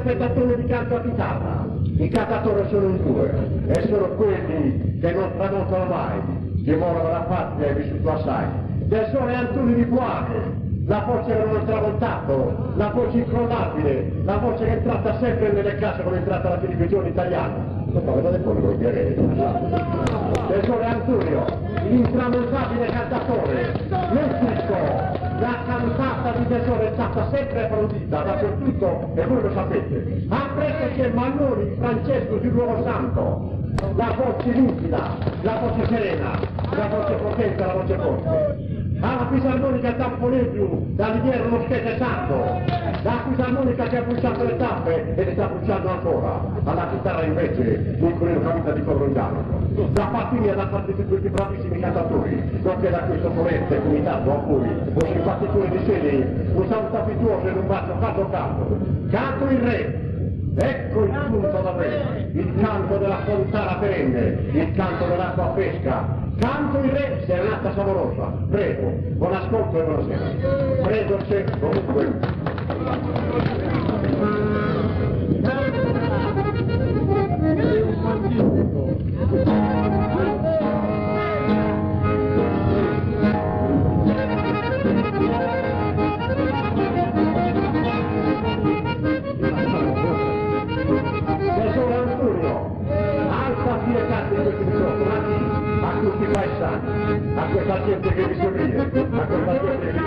spettatori di canto a chitarra. I cantatori sono in due e sono quelli che non tramontano mai, che morano la patria e vissuto assai. Del sole Antonio di Buare, la voce che non ha tramontato, la voce incrollabile, la voce che è entrata sempre nelle case come è entrata la televisione italiana. Vedete come lo chiarete? Del sole Antonio, l'intramontabile cantatore, nel disco. La cantata di tesoro è stata sempre applaudita dappertutto e voi lo sapete. Appresso c'è Mannoni, Francesco di Nuovo Santo, la voce lucida, la voce serena, la voce potente, la voce forte. Alla fisarmonica Tamponepiu, da Liviero uno schete santo, la fisarmonica che ha bruciato le tappe e le sta bruciando ancora. Alla chitarra invece, Nicolino Cavita di Corrongiano. Da Patini da parte di questi bravissimi cantatori, nonché da questo foreste comitato a cui, o simpaticone di sedi, un saluto affettuoso e un bacio caldo. Canto il re! Ecco il punto da re, il canto della fontana perenne, il canto dell'acqua fresca. Canto il re, serenata savorosa. Prego, buon ascolto e buonasera. Prego, c'è comunque. A tutti i paesani, a questa gente che vi sorride, a questa gente che vi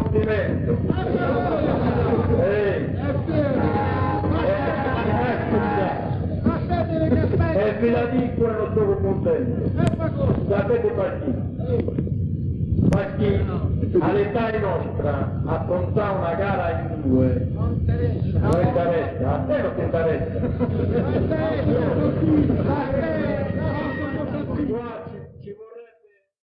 complimento. E vi la dico e non sono contento. Sapete perché? Perché all'età nostra affrontare una gara in due non interessa, a te non ti interessa.